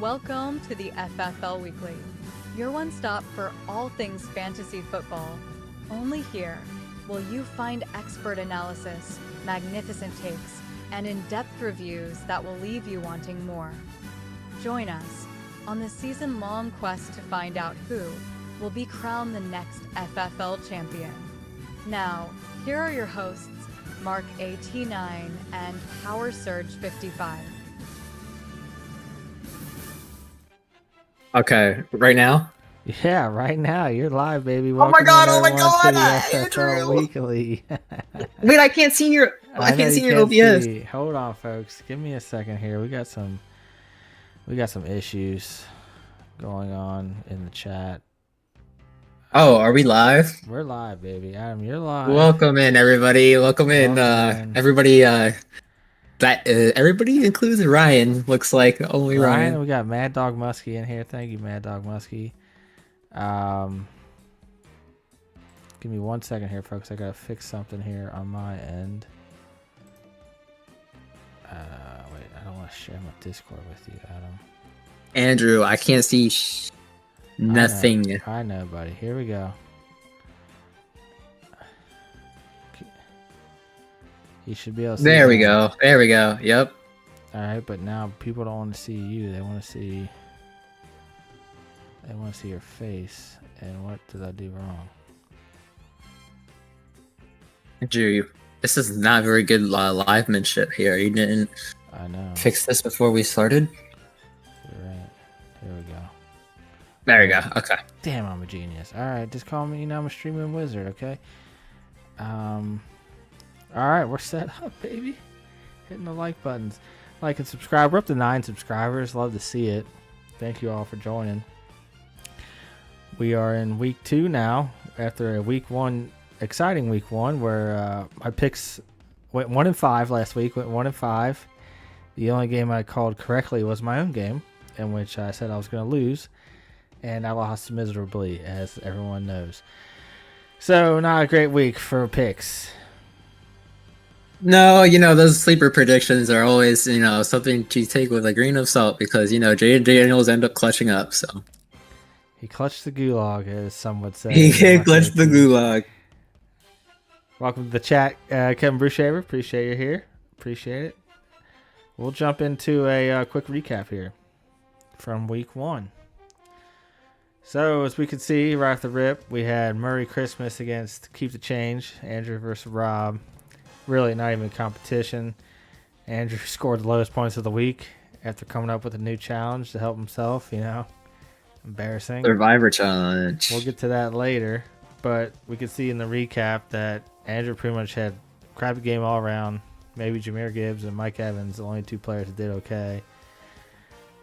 Welcome to the FFL Weekly, your one stop for all things fantasy football. Only here will you find expert analysis, magnificent takes, and in-depth reviews that will leave you wanting more. Join us on the season-long quest to find out who will be crowned the next FFL champion. Now, here are your hosts, Mark AT9 and Power Surge 55. Okay, right now? Yeah, right now. You're live, baby. Oh my god, to the FFL Andrew! Weekly. Wait, I can't see your OBS. See. Hold on, folks. Give me a second here. We got some issues going on in the chat. Oh, are we live? We're live, baby. Adam, you're live. Welcome in, everybody. Welcome in. Everybody everybody includes Ryan, looks like. Only Ryan. We got Mad Dog Muskie in here. Thank you, Mad Dog Muskie. Give me 1 second here, folks. I gotta fix something here on my end. Wait, I don't want to share my Discord with you, Adam. Andrew, I can't see nothing. I know, buddy. Here we go. You should be able to see There we go. There we go. Yep. All right, but now people don't want to see you. They want to see your face. And what did I do wrong? Andrew, this is not very good livemanship here. You didn't fix this before we started? You're right. Here we go. There we go. Okay. Damn, I'm a genius. All right, just call me. I'm a streaming wizard, okay? All right, we're set up, baby. Hitting the like buttons. Like and subscribe. We're up to 9 subscribers. Love to see it. Thank you all for joining. We are in week 2 now. After a week 1, exciting week 1, where my picks went 1-5 last week. Went 1-5. The only game I called correctly was my own game, in which I said I was going to lose, and I lost miserably, as everyone knows. So not a great week for picks. No, those sleeper predictions are always, something to take with a grain of salt because, Jay Daniels end up clutching up, so. He clutched the gulag, as some would say. He clutched the gulag. Welcome to the chat, Kevin Brushaver. Appreciate you here. Appreciate it. We'll jump into a quick recap here from week 1. So, as we can see right off the rip, we had Murray Christmas against Keep the Change, Andrew versus Rob. Really not even a competition. Andrew scored the lowest points of the week after coming up with a new challenge to help himself, Embarrassing. Survivor challenge. We'll get to that later, but we could see in the recap that Andrew pretty much had crappy game all around. Maybe Jameer Gibbs and Mike Evans, the only 2 players that did okay.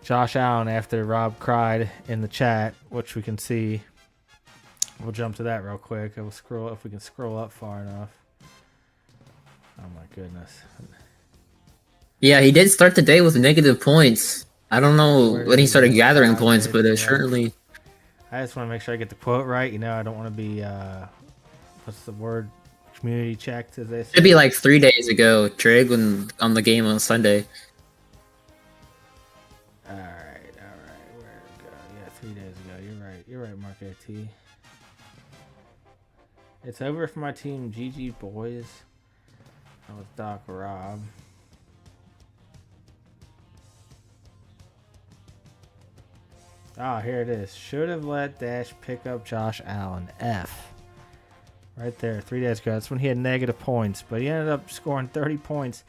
Josh Allen, after Rob cried in the chat, which we can see. We'll jump to that real quick. We'll scroll if we can scroll up far enough. Oh my goodness. Yeah, he did start the day with negative points. I don't know when he started gathering points, but it certainly... I just want to make sure I get the quote right. I don't want to be, what's the word? Community checked, as they say. It'd be like 3 days ago, Trig, on the game on Sunday. All right. Where'd it go? Yeah, 3 days ago. You're right, Mark AT. It's over for my team, GG boys. That was Doc Rob. Oh, here it is. Should have let Dash pick up Josh Allen. F. Right there, 3 days ago. That's when he had negative points, but he ended up scoring 30 points.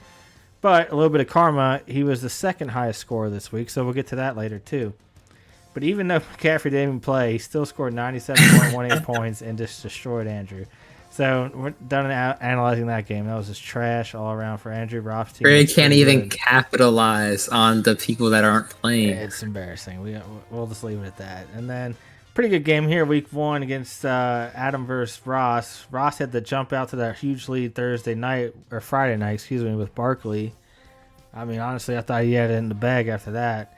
But a little bit of karma, he was the second highest scorer this week, so we'll get to that later too. But even though McCaffrey didn't even play, he still scored 97.18 points and just destroyed Andrew. So we're done analyzing that game. That was just trash all around for Andrew. Rob's team. Trig can't even capitalize on the people that aren't playing. It's embarrassing. We'll just leave it at that. And then pretty good game here, week 1 against Adam versus Ross. Ross had to jump out to that huge lead Friday night, with Barkley. I mean, honestly, I thought he had it in the bag after that.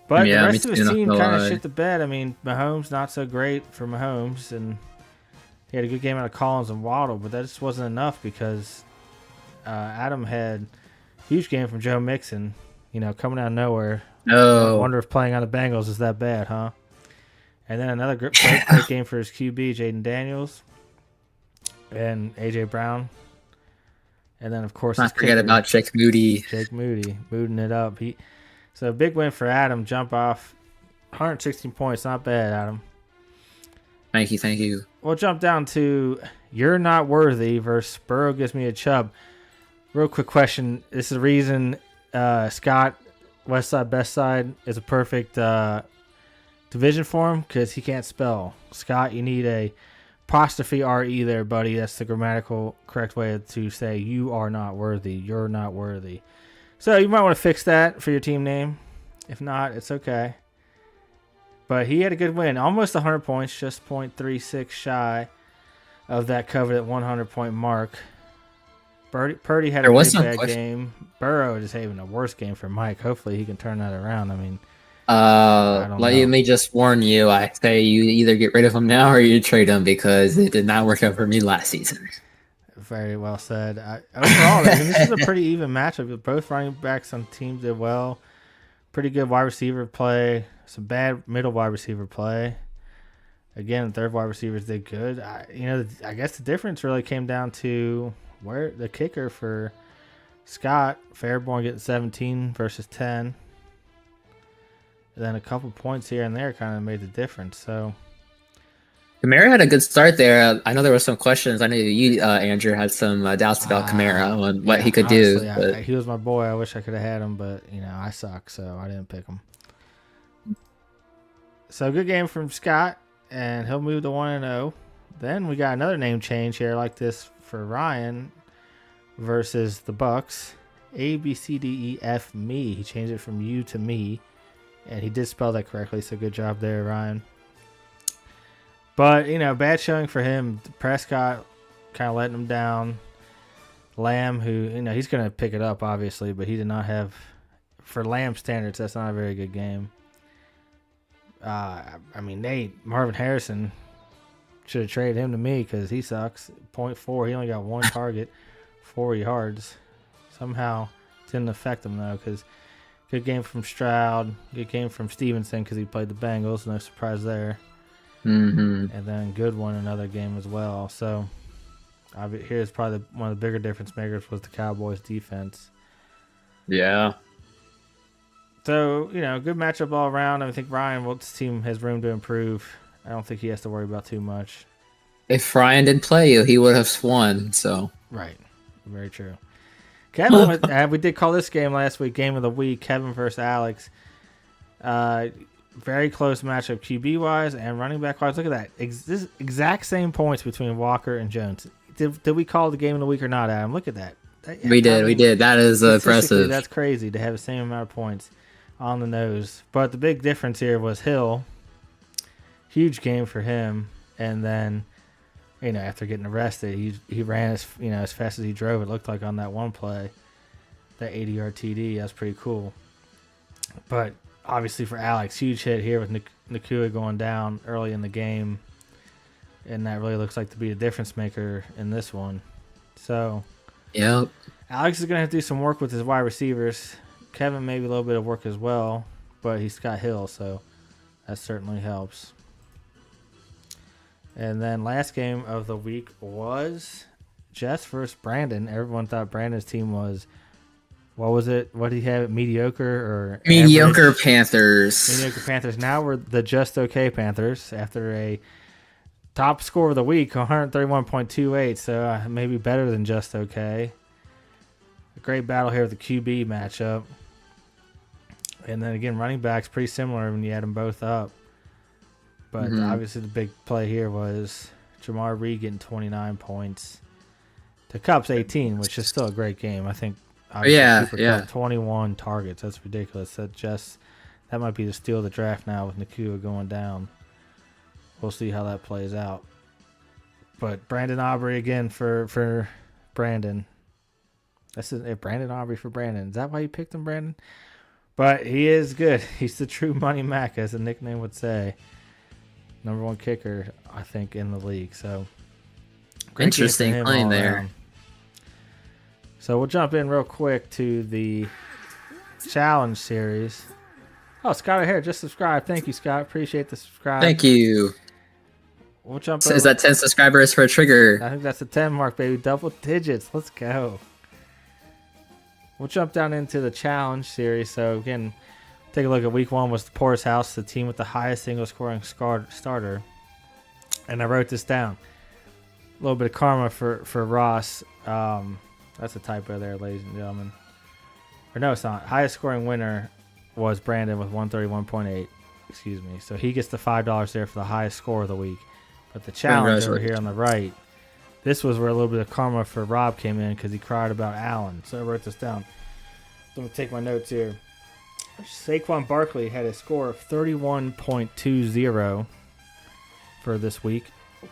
But the rest of his team kind of shit the bed. I mean, Mahomes, not so great for Mahomes, and he had a good game out of Collins and Waddle, but that just wasn't enough because Adam had a huge game from Joe Mixon. coming out of nowhere. I No. wonder if playing on the Bengals is that bad, huh? And then another great game for his QB, Jaden Daniels, and A.J. Brown. And then, of course, Not forget about Jake Moody. Jake Moody, mooting it up. So a big win for Adam. Jump off 116 points. Not bad, Adam. Thank you. We'll jump down to You're Not Worthy versus Burrow Gives Me a Chub. Real quick question. This is the reason Scott, West Side, Best Side, is a perfect division for him because he can't spell. Scott, you need a apostrophe R-E there, buddy. That's the grammatical correct way to say you are not worthy. You're not worthy. So you might want to fix that for your team name. If not, it's okay. But he had a good win. Almost 100 points, just 0.36 shy of that coveted 100-point mark. Purdy had a pretty bad game. Burrow is having a worse game for Mike. Hopefully he can turn that around. I mean, let me just warn you. I say you either get rid of him now or you trade him because it did not work out for me last season. Very well said. Overall, this is a pretty even matchup. Both running backs on teams did well. Pretty good wide receiver play. Some bad middle wide receiver play. Again, third wide receivers did good. I guess the difference really came down to where the kicker for Scott, Fairborn getting 17 versus 10. And then a couple points here and there kind of made the difference. So Kamara had a good start there. I know there were some questions. I know you, Andrew, had some doubts about Kamara and what he could do. But He was my boy. I wish I could have had him, but I suck, so I didn't pick him. So good game from Scott, and he'll move to 1-0. Then we got another name change here like this for Ryan versus the Bucks. A, B, C, D, E, F, me. He changed it from you to me, and he did spell that correctly, so good job there, Ryan. But, bad showing for him. Prescott kind of letting him down. Lamb, who, he's going to pick it up, obviously, but he did not have, for Lamb standards, that's not a very good game. Marvin Harrison should have traded him to me because he sucks. 0.4. He only got one target, 4 yards. Somehow didn't affect him, though, because good game from Stroud. Good game from Stevenson because he played the Bengals. No surprise there. Mm-hmm. And then Goodwin another game as well. So here's probably one of the bigger difference makers was the Cowboys defense. Yeah. So, good matchup all around. I think Ryan's team has room to improve. I don't think he has to worry about too much. If Ryan didn't play you, he would have won. So right. Very true. Kevin, we did call this game last week, game of the week, Kevin versus Alex. Very close matchup QB-wise and running back-wise. Look at that. This exact same points between Walker and Jones. Did we call the game of the week or not, Adam? Look at that. We did. That is impressive. That's crazy to have the same amount of points on the nose. But the big difference here was Hill. Huge game for him. And then, after getting arrested, he ran as fast as he drove, it looked like on that one play. That 80-yard TD. That's pretty cool. But obviously for Alex, huge hit here with Nakua going down early in the game. And that really looks like to be a difference maker in this one. So, yep. Alex is going to have to do some work with his wide receivers. Kevin maybe a little bit of work as well, but he's got Hill, so that certainly helps. And then last game of the week was Jess versus Brandon. Everyone thought Brandon's team was, what was it? What did he have? Mediocre or mediocre average? Panthers. Mediocre Panthers. Now we're the just okay Panthers after a top score of the week, 131.28, so maybe better than just okay. A great battle here with the QB matchup. And then again, running backs pretty similar when you add them both up. But obviously the big play here was Jamar Reed getting 29 points to Cup's 18, which is still a great game. I think Cup 21 targets. That's ridiculous. That might be the steal of the draft now with Nakua going down. We'll see how that plays out. But Brandon Aubrey again for Brandon. That's Brandon Aubrey for Brandon. Is that why you picked him, Brandon? But he is good. He's the true money Mac, as the nickname would say. Number one kicker, I think, in the league. So interesting playing there. So we'll jump in real quick to the challenge series. Oh, Scott O'Hare just subscribed. Thank you, Scott. Appreciate the subscribe. Thank you. We'll jump So over. is that 10 subscribers for a trigger? I think that's the 10 mark, baby. Double digits. Let's go. We'll jump down into the challenge series. So, again, take a look at week 1 was the Poorest House, the team with the highest single scoring starter. And I wrote this down. A little bit of karma for Ross. That's a typo there, ladies and gentlemen. Or no, it's not. Highest scoring winner was Brandon with 131.8. Excuse me. So he gets the $5 there for the highest score of the week. But the challenge over here on the right, this was where a little bit of karma for Rob came in because he cried about Allen. So I wrote this down. So I'm going to take my notes here. Saquon Barkley had a score of 31.20 for this week,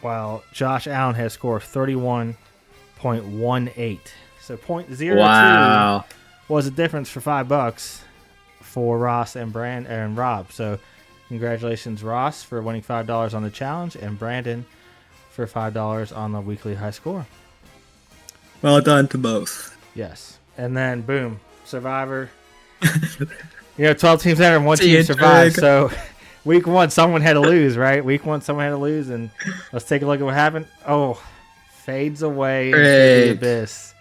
while Josh Allen had a score of 31.18. So .02 was a difference for $5 for Ross and Rob. So congratulations, Ross, for winning $5 on the challenge, and Brandon for $5 on the weekly high score. Well done to both. Yes. And then, boom, Survivor. 12 teams entered and one team survived. So week 1, someone had to lose, right? Week 1, someone had to lose, and let's take a look at what happened. Oh, fades away into the abyss.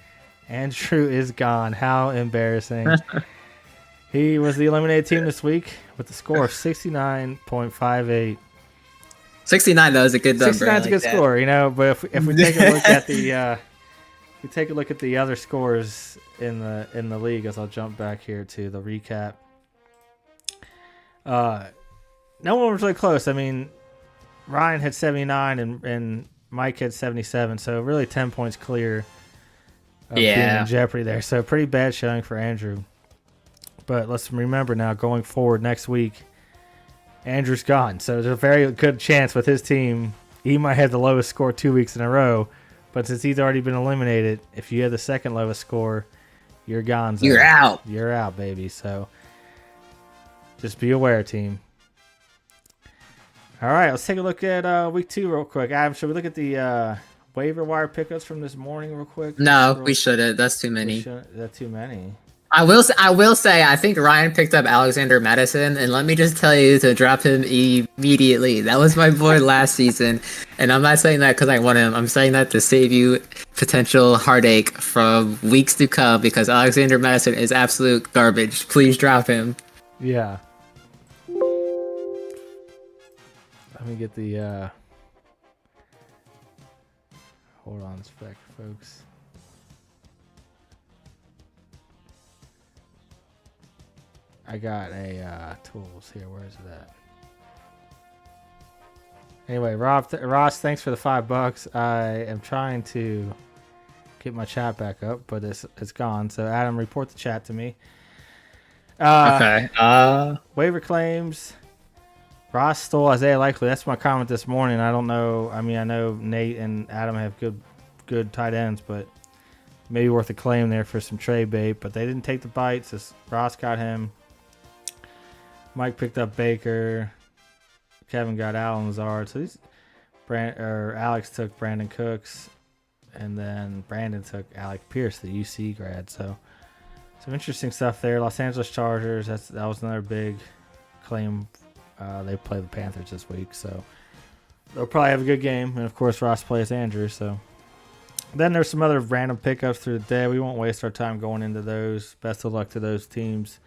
Andrew is gone. How embarrassing. He was the eliminated team this week with a score of 69.58. 69, that was a good number. 69 is a good score, But if we take a look at the other scores in the league, as I'll jump back here to the recap. No one was really close. I mean, Ryan had 79 and Mike had 77, so really 10 points clear of being in jeopardy there. So pretty bad showing for Andrew. But let's remember now, going forward next week, Andrew's gone. So there's a very good chance with his team, he might have the lowest score 2 weeks in a row. But since he's already been eliminated, if you have the second lowest score, you're gone. You're out. You're out, baby. So just be aware, team. All right, let's take a look at week 2 real quick. Adam, should we look at the waiver wire pickups from this morning real quick? No, we shouldn't. That's too many. That's too many. I will say, I think Ryan picked up Alexander Madison, and let me just tell you to drop him immediately. That was my boy last season, and I'm not saying that because I want him. I'm saying that to save you potential heartache from weeks to come, because Alexander Madison is absolute garbage. Please drop him. Yeah. Let me get the hold on a sec, folks. I got a tools here. Where is it at? Anyway, Ross, thanks for the $5. I am trying to get my chat back up, but it's gone. So Adam, report the chat to me. Okay. Waiver claims. Ross stole Isaiah Likely. That's my comment this morning. I don't know. I mean, I know Nate and Adam have good tight ends, but maybe worth a claim there for some trade bait. But they didn't take the bites. Ross got him. Mike picked up Baker. Kevin got Allen Lazard. So Alex took Brandon Cooks, and then Brandon took Alec Pierce, the UC grad. So some interesting stuff there. Los Angeles Chargers. That was another big claim. They play the Panthers this week, so they'll probably have a good game. And of course, Ross plays Andrew. So then there's some other random pickups through the day. We won't waste our time going into those. Best of luck to those teams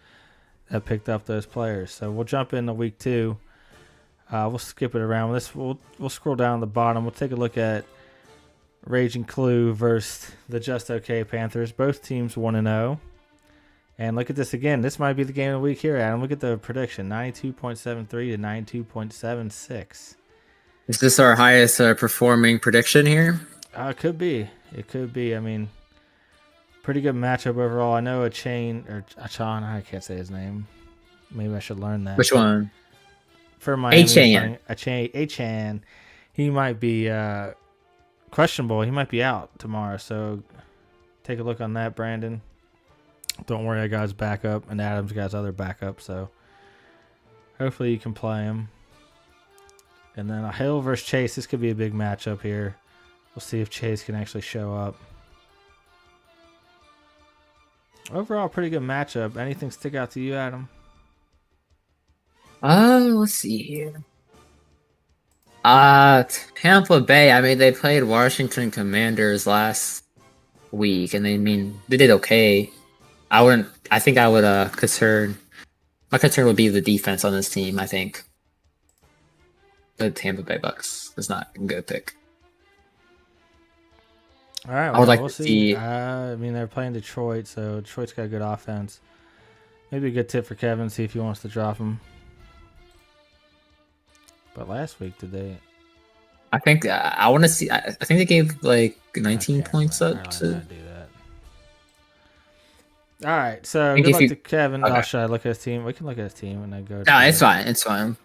that picked up those players. So we'll jump into week 2. We'll skip it around. We'll scroll down the bottom. We'll take a look at Raging Clue versus the Just Okay Panthers. Both teams 1-0. And look at this again. This might be the game of the week here, Adam. Look at the prediction: 92.73 to 92.76. Is this our highest performing prediction here? It could be. It could be. I mean, pretty good matchup overall. I know Achan, I can't say his name. Maybe I should learn that. Which one? For Miami. Achan. He might be questionable. He might be out tomorrow. So take a look on that, Brandon. Don't worry, I got his backup, and Adam's got his other backup. So hopefully you can play him. And then a Hill versus Chase. This could be a big matchup here. We'll see if Chase can actually show up. Overall, pretty good matchup. Anything stick out to you, Adam? Let's see here. Tampa Bay. I mean, they played Washington Commanders last week, and they did okay. I wouldn't. I think I would concern. My concern would be the defense on this team. I think the Tampa Bay Bucks is not a good pick. All right, I would like we'll to see. see. I mean, they're playing Detroit, so Detroit's got a good offense. Maybe a good tip for Kevin, see if he wants to drop him. But last week, did they? I think I want to see. I think they gave like 19 Okay, points we're up not to. gonna do that. All right, so think good if luck you- to Kevin. okay. Oh, should I look at his team? We can look at his team and then go. No, it's fine. It's fine.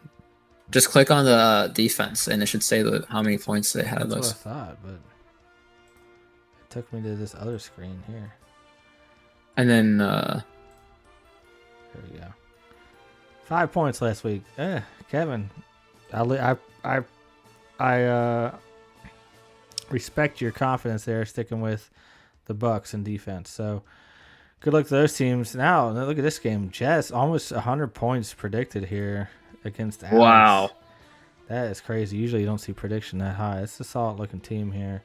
Just click on the defense, and it should say how many points they had. That's what I Those. thought, but it took me to this other screen here. And then There we go. 5 points last week. Kevin, I respect your confidence there, sticking with the Bucks in defense. So good luck to those teams. Now look at this game. Jets almost 100 points predicted here against Alex. Wow. That is crazy. Usually you don't see prediction that high. It's a solid looking team here.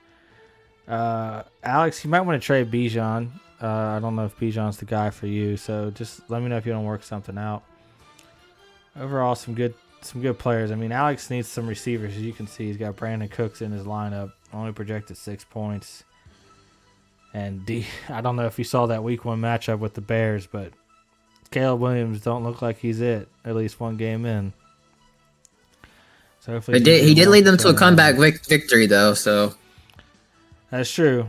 Alex, you might want to trade Bijan. I don't know if Bijan's the guy for you, so just let me know if you don't work something out. Overall, some good players. I mean, Alex needs some receivers. As you can see, he's got Brandon Cooks in his lineup. Only projected 6 points. And I don't know if you saw that week 1 matchup with the Bears, but Caleb Williams don't look like he's it. At least 1 game in. So hopefully he did lead them to a turn comeback around. victory, though. So That's true.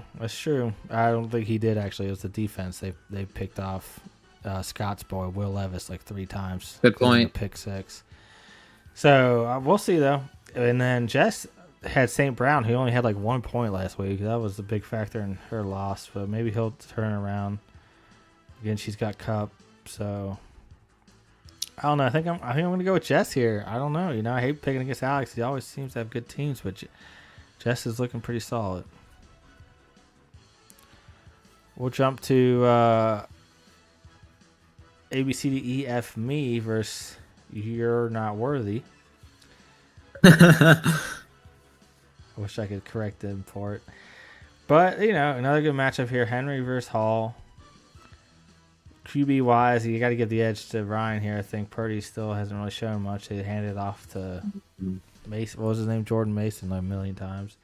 I don't think he did actually. It was the defense. They picked off Scott's boy Will Levis like 3 times. Good point. Pick 6. So we'll see though. And then Jess had St. Brown, who only had like 1 point last week. That was the big factor in her loss. But maybe he'll turn around. Again, she's got Cup. So I don't know. I think I'm gonna go with Jess here. I don't know. I hate picking against Alex. He always seems to have good teams, but Jess is looking pretty solid. We'll jump to A, B, C, D, E, F, me versus You're Not Worthy. I wish I could correct them for it. But, another good matchup here. Henry versus Hall. QB wise, you got to give the edge to Ryan here. I think Purdy still hasn't really shown much. They handed it off to Mason. What was his name? Jordan Mason, like a million times.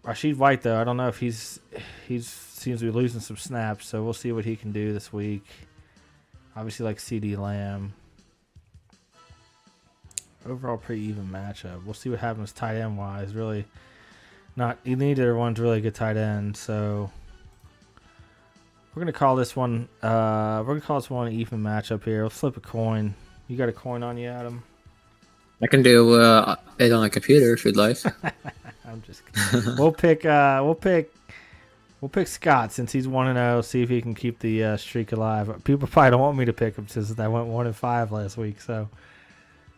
Rashid White, though, I don't know if he seems to be losing some snaps, so we'll see what he can do this week. Obviously, like CD Lamb. Overall, pretty even matchup. We'll see what happens tight end wise. Really, neither one's really a good tight end, so we're gonna call this one. We're gonna call this one an even matchup here. Let's flip a coin. You got a coin on you, Adam? I can do it on a computer if you'd like. I'm just kidding. We'll pick Scott since he's 1-0. See if he can keep the streak alive. People probably don't want me to pick him since I went 1-5 last week. So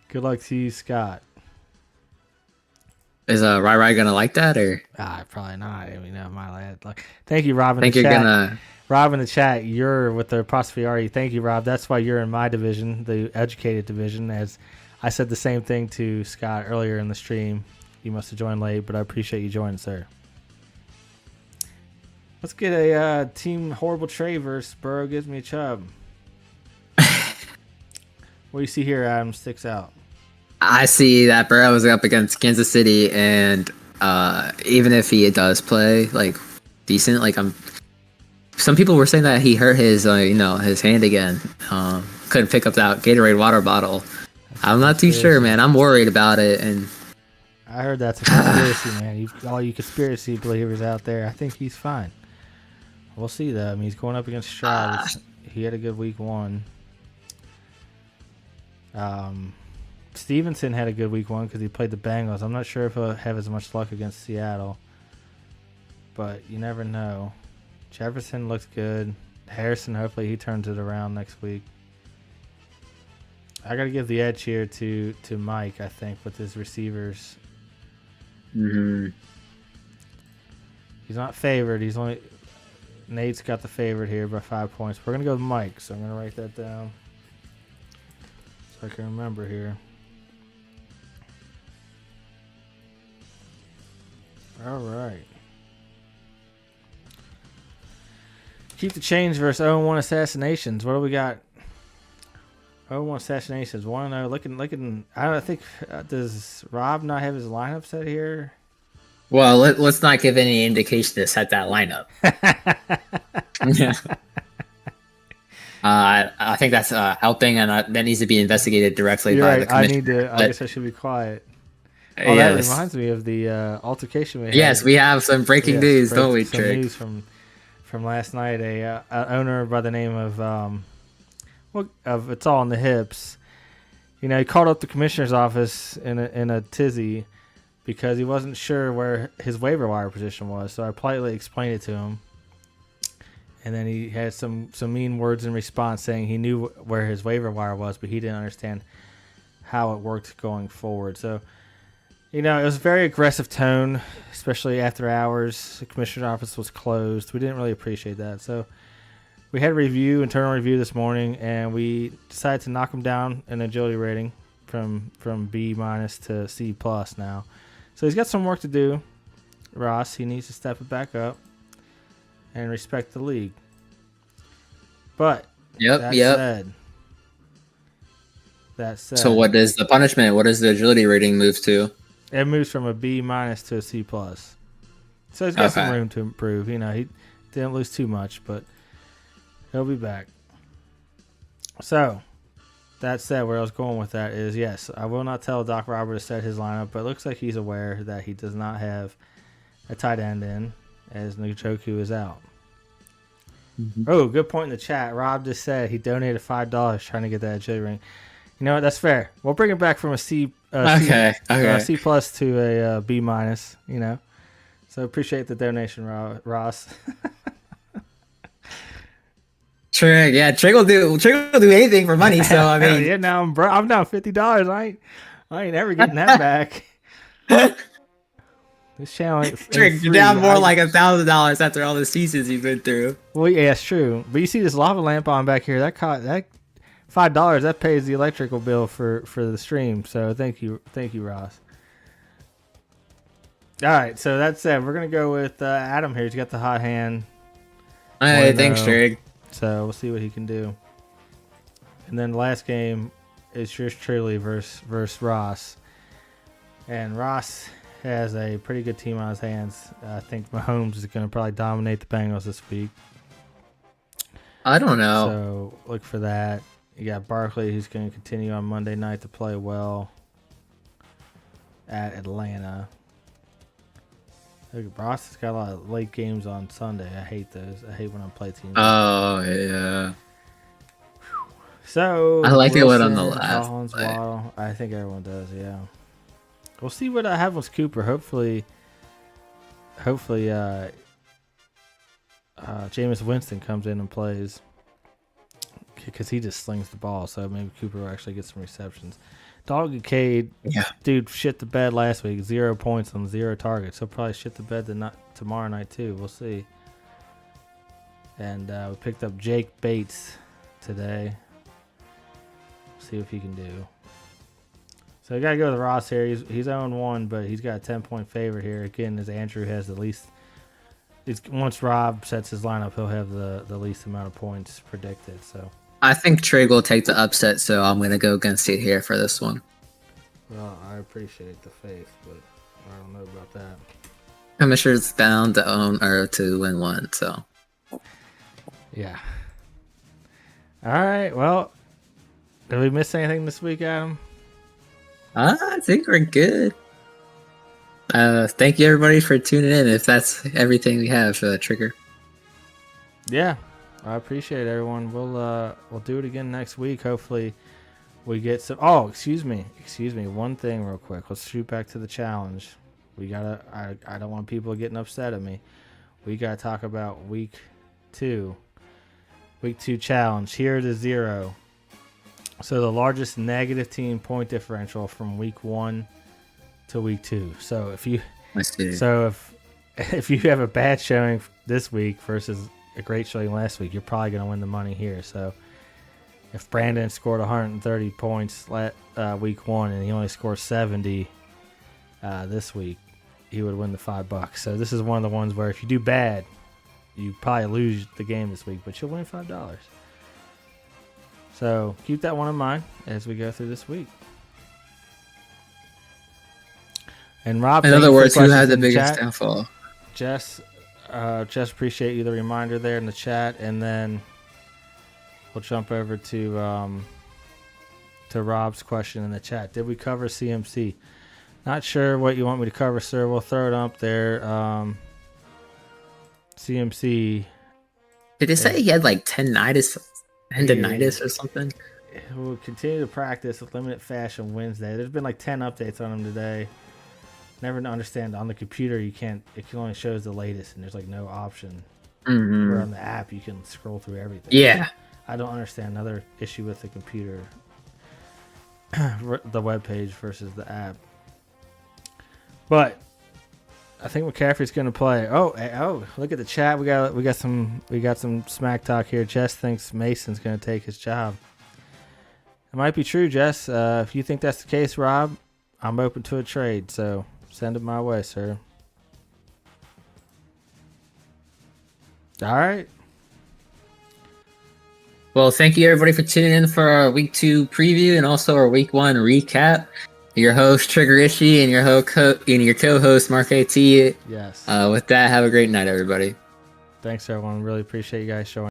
good luck to you, Scott. Is Rai gonna like that or? Probably not. I mean, my lad. Like, thank you, Rob. I think you're gonna. Rob in the chat, you're with the apostrophe R. Thank you, Rob. That's why you're in my division, the educated division. As I said the same thing to Scott earlier in the stream. You must have joined late, but I appreciate you joining, sir. Let's get a team horrible trade versus Burrow gives me a chub. What do you see here, Adam? Sticks out. I see that Burrow is up against Kansas City, and even if he does play like decent, like some people were saying that he hurt his his hand again. Couldn't pick up that Gatorade water bottle. I'm not too sure, man. I'm worried about it, and I heard that's a conspiracy, man. All you conspiracy believers out there, I think he's fine. We'll see, though. I mean, he's going up against Stroud. He had a good week 1. Stevenson had a good week 1 because he played the Bengals. I'm not sure if he'll have as much luck against Seattle, but you never know. Jefferson looks good. Harrison, hopefully he turns it around next week. I got to give the edge here to Mike, I think, with his receivers. Mm-hmm. He's not favored. He's only Nate's got the favorite here by 5 points. We're going to go with Mike, so I'm going to write that down so I can remember here. All right. Keep the change versus 0-1 assassinations. What do we got? 0-1 assassinations. 1-0. Looking. I don't think. Does Rob not have his lineup set here? Well, let's not give any indication to set that lineup. Yeah. I think that's helping, and that needs to be investigated directly You're by right. the commissioner. I guess I should be quiet. Oh, Yes. that reminds me of the altercation we had. Yes, we have some breaking news, don't we, some Trick? news from last night. A owner by the name of It's All in the Hips. He called up the commissioner's office in a tizzy because he wasn't sure where his waiver wire position was. So I politely explained it to him, and then he had some mean words in response, saying he knew where his waiver wire was, but he didn't understand how it worked going forward. So. It was a very aggressive tone, especially after hours. The commissioner's office was closed. We didn't really appreciate that. So we had internal review this morning, and we decided to knock him down an agility rating from B- to C+ now. So he's got some work to do, Ross. He needs to step it back up and respect the league. But that said. So what is the punishment? What does the agility rating move to? It moves from a B- to a C+. So he's got some room to improve. He didn't lose too much, but he'll be back. So, that said, where I was going with that is, yes, I will not tell Doc Robert to set his lineup, but it looks like he's aware that he does not have a tight end in, as Njoku is out. Mm-hmm. Oh, good point in the chat. Rob just said he donated $5 trying to get that agility ring. You know what? That's fair. We'll bring it back from a C C+ to a B-. So appreciate the donation, Ross. Trig, yeah, Trig will do anything for money. So I mean, yeah, now I'm down $50. I ain't ever getting that back. This channel ain't Trig, you're down more like $1,000 after all the seasons you've been through. Well, yeah, it's true. But you see this lava lamp on back here? That $5 that pays the electrical bill for the stream. So thank you, Ross. All right, so that said, we're gonna go with Adam here. He's got the hot hand. All right, thanks, Trig. So we'll see what he can do. And then the last game is yours truly versus Ross. And Ross has a pretty good team on his hands. I think Mahomes is going to probably dominate the Bengals this week. I don't know. So look for that. You got Barkley, who's going to continue on Monday night to play well at Atlanta. Look, Ross has got a lot of late games on Sunday. I hate those. I hate when I play teams. Oh, yeah. So I like Wilson, it on the last. Collins, Waddle. I think everyone does, yeah. We'll see what happens with Cooper. Hopefully, Jameis Winston comes in and plays because he just slings the ball. So maybe Cooper will actually get some receptions. Dog Cade, dude, shit the bed last week. 0 points on 0 targets. He'll probably shit the bed tomorrow night too. We'll see. And we picked up Jake Bates today. See what he can do. So we got to go with Ross here. He's 0-1, but he's got a 10-point favorite here. Again, as Andrew has the least. Once Rob sets his lineup, he'll have the least amount of points predicted. So I think Trig will take the upset, so I'm going to go against it here for this one. Well, I appreciate the faith, but I don't know about that. Commissioner's bound to own or to win one, so. Yeah. All right. Well, did we miss anything this week, Adam? I think we're good. Thank you everybody for tuning in. If that's everything we have for that trigger. Yeah, I appreciate it, everyone. We'll do it again next week. Hopefully, we get some. Oh, excuse me. One thing, real quick. Let's shoot back to the challenge. We gotta. I don't want people getting upset at me. We gotta talk about week 2. Week 2 challenge. Here to 0. So the largest negative team point differential from week 1 to week 2. So if you have a bad showing this week versus a great showing last week, you're probably going to win the money here. So if Brandon scored 130 points week 1 and he only scored 70 this week, he would win the $5. So this is one of the ones where if you do bad, you probably lose the game this week, but you'll win $5. So keep that one in mind as we go through this week. And Rob, in other words, who had the biggest downfall? Jess, appreciate you the reminder there in the chat, and then we'll jump over to Rob's question in the chat. Did we cover CMC? Not sure what you want me to cover, sir. We'll throw it up there. CMC. Did they say he had like tendinitis or something? We'll continue to practice with limited fashion Wednesday. There's been like 10 updates on him today. Never understand on the computer it can only shows the latest, and there's like no option. Mm-hmm. Where on the app you can scroll through everything. Yeah. I don't understand another issue with the computer, the web page versus the app. But I think McCaffrey's going to play. Oh! Look at the chat. We got some smack talk here. Jess thinks Mason's going to take his job. It might be true, Jess. If you think that's the case, Rob, I'm open to a trade. So send it my way, sir. All right. Well, thank you everybody for tuning in for our week 2 preview and also our week 1 recap. Your host Trigger Ishii and your co-host Mark AT. Yes. With that, have a great night, everybody. Thanks, everyone. Really appreciate you guys showing